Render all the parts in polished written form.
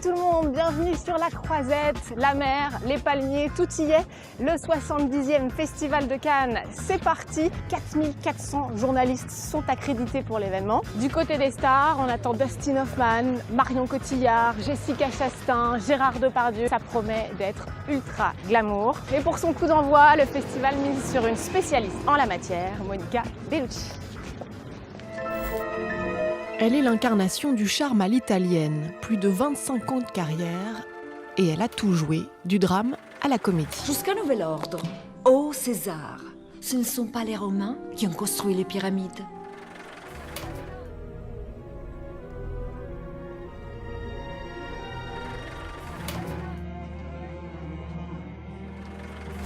Salut tout le monde, bienvenue sur la Croisette, la mer, les palmiers, tout y est. Le 70e Festival de Cannes, c'est parti. 4400 journalistes sont accrédités pour l'événement. Du côté des stars, on attend Dustin Hoffman, Marion Cotillard, Jessica Chastain, Gérard Depardieu. Ça promet d'être ultra glamour. Et pour son coup d'envoi, le festival mise sur une spécialiste en la matière, Monica Bellucci. Elle est l'incarnation du charme à l'italienne, plus de 25 ans de carrière, et elle a tout joué, du drame à la comédie. Jusqu'à nouvel ordre, ô César, ce ne sont pas les Romains qui ont construit les pyramides.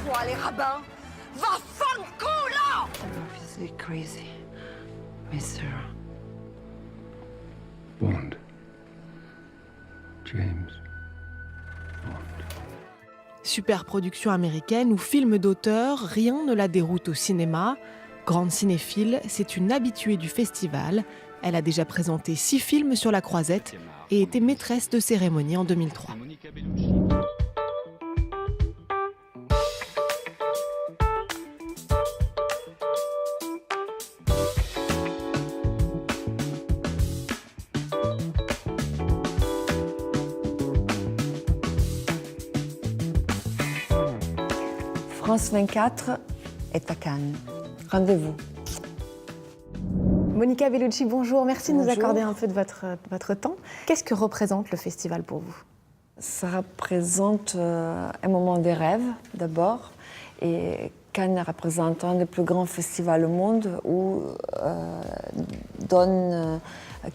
Toi, les rabbins, va fanculo! Obviously crazy, Mr. Bond. James Bond. Super production américaine ou film d'auteur, rien ne la déroute au cinéma. Grande cinéphile, c'est une habituée du festival. Elle a déjà présenté 6 films sur la Croisette et été maîtresse de cérémonie en 2003. France 24 est à Cannes. Rendez-vous. Monica Bellucci, bonjour. Merci de nous Bonjour. accorder un peu de votre temps. Qu'est-ce que représente le festival pour vous? Ça représente un moment de rêve, d'abord. Et Cannes représente un des plus grands festivals au monde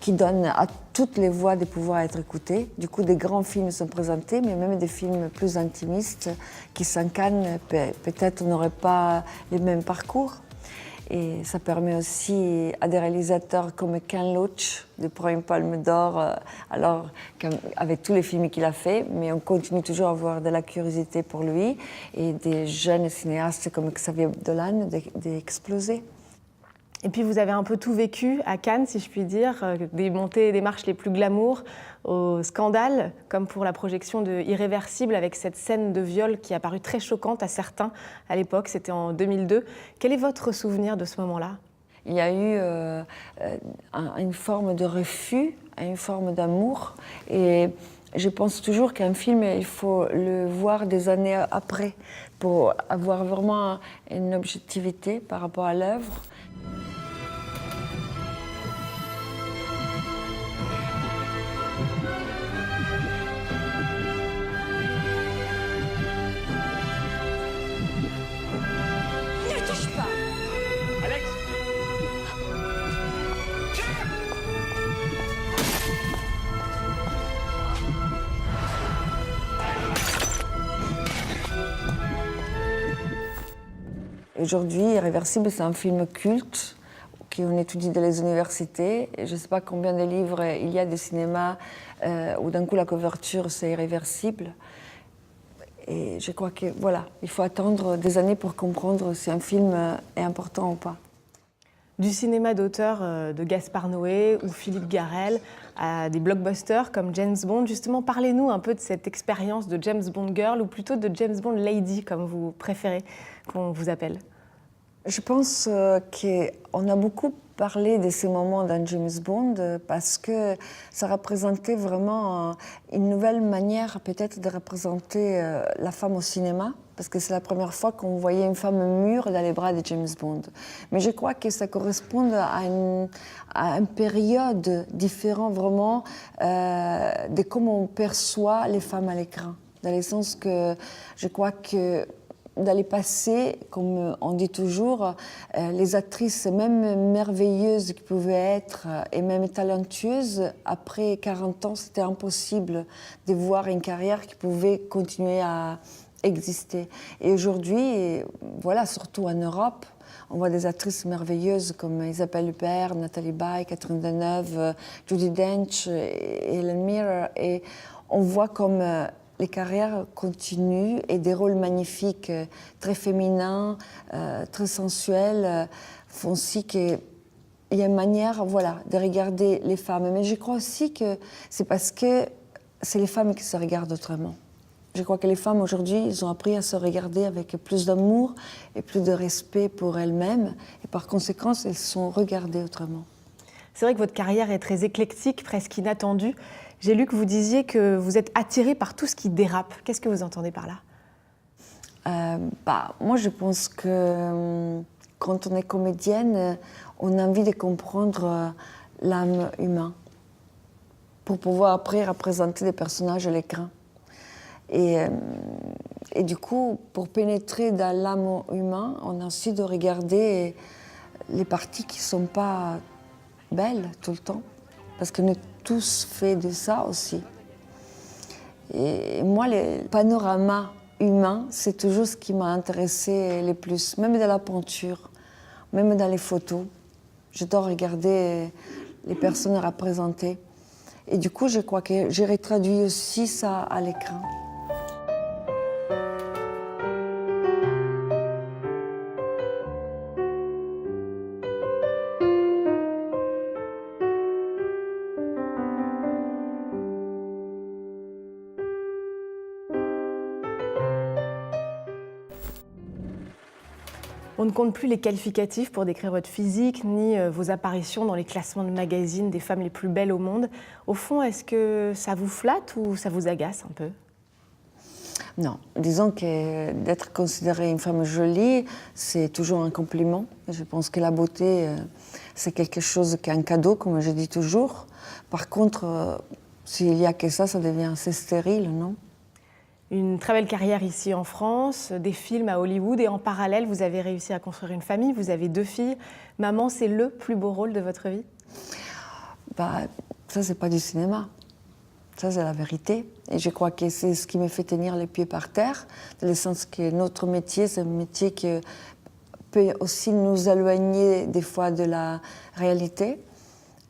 qui donne à toutes les voix de pouvoir être écoutées. Du coup, des grands films sont présentés, mais même des films plus intimistes qui, sans Cannes, peut-être n'auraient pas les mêmes parcours. Et ça permet aussi à des réalisateurs comme Ken Loach de prendre une palme d'or, avec tous les films qu'il a fait, mais on continue toujours à avoir de la curiosité pour lui, et des jeunes cinéastes comme Xavier Dolan d'exploser. Et puis vous avez un peu tout vécu à Cannes, si je puis dire, des montées et des marches les plus glamour au scandale, comme pour la projection de Irréversible avec cette scène de viol qui a paru très choquante à certains à l'époque, c'était en 2002. Quel est votre souvenir de ce moment-là? Il y a eu une forme de refus, une forme d'amour, et je pense toujours qu'un film, il faut le voir des années après pour avoir vraiment une objectivité par rapport à l'œuvre. Ne touche pas! Alex! Aujourd'hui, Irréversible, c'est un film culte qu'on étudie dans les universités. Et je ne sais pas combien de livres il y a de cinéma où d'un coup la couverture c'est Irréversible. Et je crois que voilà, il faut attendre des années pour comprendre si un film est important ou pas. Du cinéma d'auteur de Gaspard Noé ou Philippe Garrel à des blockbusters comme James Bond. Justement, parlez-nous un peu de cette expérience de James Bond Girl ou plutôt de James Bond Lady, comme vous préférez qu'on vous appelle. Je pense qu'on a beaucoup parlé de ces moments dans James Bond parce que ça représentait vraiment une nouvelle manière peut-être de représenter la femme au cinéma, parce que c'est la première fois qu'on voyait une femme mûre dans les bras de James Bond. Mais je crois que ça correspond à une période différente vraiment de comment on perçoit les femmes à l'écran. Dans le sens que je crois que dans le passé, comme on dit toujours, les actrices, même merveilleuses qu'elles pouvaient être, et même talentueuses, après 40 ans, c'était impossible de voir une carrière qui pouvait continuer à exister. Et aujourd'hui, voilà, surtout en Europe, on voit des actrices merveilleuses comme Isabelle Huppert, Nathalie Baye, Catherine Deneuve, Judi Dench et Helen Mirren. Et on voit comme les carrières continuent et des rôles magnifiques, très féminins, très sensuels, font aussi qu'il y a une manière, voilà, de regarder les femmes. Mais je crois aussi que c'est parce que c'est les femmes qui se regardent autrement. Je crois que les femmes aujourd'hui, ils ont appris à se regarder avec plus d'amour et plus de respect pour elles-mêmes. Et par conséquent, elles sont regardées autrement. C'est vrai que votre carrière est très éclectique, presque inattendue. J'ai lu que vous disiez que vous êtes attirée par tout ce qui dérape. Qu'est-ce que vous entendez par là ? Moi, je pense que quand on est comédienne, on a envie de comprendre l'âme humaine pour pouvoir après représenter des personnages à l'écran. Et du coup, pour pénétrer dans l'âme humaine, on a aussi de regarder les parties qui ne sont pas belles tout le temps. Parce qu'on est tous faits de ça aussi. Et moi, le panorama humain, c'est toujours ce qui m'a intéressé le plus, même dans la peinture, même dans les photos. J'adore regarder les personnes représentées. Et du coup, je crois que j'ai retraduit aussi ça à l'écran. On ne compte plus les qualificatifs pour décrire votre physique, ni vos apparitions dans les classements de magazines des femmes les plus belles au monde. Au fond, est-ce que ça vous flatte ou ça vous agace un peu ? Non, disons que d'être considérée une femme jolie, c'est toujours un compliment. Je pense que la beauté, c'est quelque chose qui est un cadeau, comme je dis toujours. Par contre, s'il n'y a que ça devient assez stérile, non ? Une très belle carrière ici en France, des films à Hollywood et en parallèle, vous avez réussi à construire une famille, vous avez 2 filles. Maman, c'est le plus beau rôle de votre vie ? Ça, c'est pas du cinéma. Ça, c'est la vérité. Et je crois que c'est ce qui me fait tenir les pieds par terre, dans le sens que notre métier, c'est un métier qui peut aussi nous éloigner des fois de la réalité.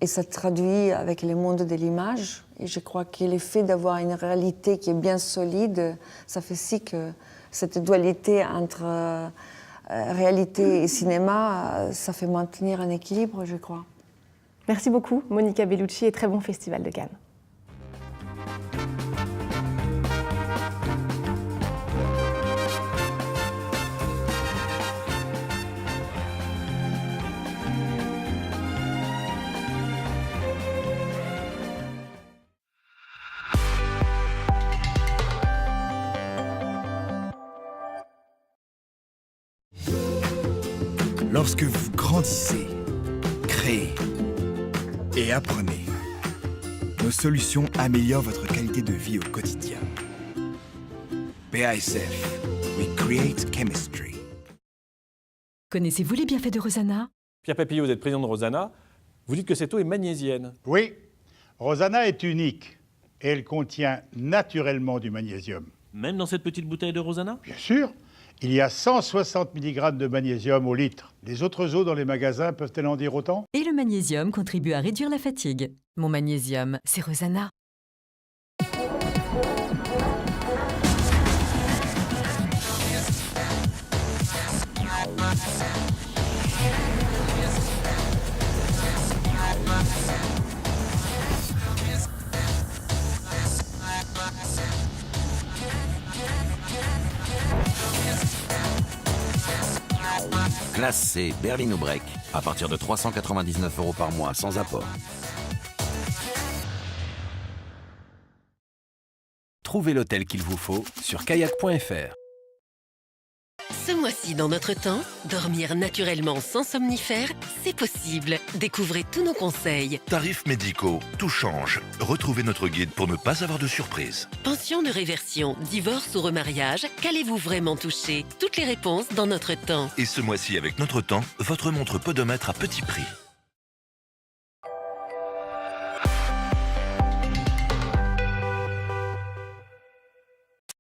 Et ça traduit avec le monde de l'image. Et je crois que le fait d'avoir une réalité qui est bien solide, ça fait si que cette dualité entre réalité et cinéma, ça fait maintenir un équilibre, je crois. Merci beaucoup, Monica Bellucci, et très bon Festival de Cannes. Lorsque vous grandissez, créez et apprenez, nos solutions améliorent votre qualité de vie au quotidien. BASF, we create chemistry. Connaissez-vous les bienfaits de Rosana ? Pierre Papillot, vous êtes président de Rosana. Vous dites que cette eau est magnésienne. Oui, Rosana est unique et elle contient naturellement du magnésium. Même dans cette petite bouteille de Rosana ? Bien sûr, il y a 160 mg de magnésium au litre. Les autres eaux dans les magasins peuvent-elles en dire autant ? Et le magnésium contribue à réduire la fatigue. Mon magnésium, c'est Rosana. Classe C, berline au break, à partir de 399 € par mois, sans apport. Trouvez l'hôtel qu'il vous faut sur kayak.fr. Ce mois-ci, dans notre temps, dormir naturellement sans somnifères, c'est possible. Découvrez tous nos conseils. Tarifs médicaux, tout change. Retrouvez notre guide pour ne pas avoir de surprise. Pension de réversion, divorce ou remariage, qu'allez-vous vraiment toucher ? Toutes les réponses dans notre temps. Et ce mois-ci, avec notre temps, votre montre podomètre à petit prix.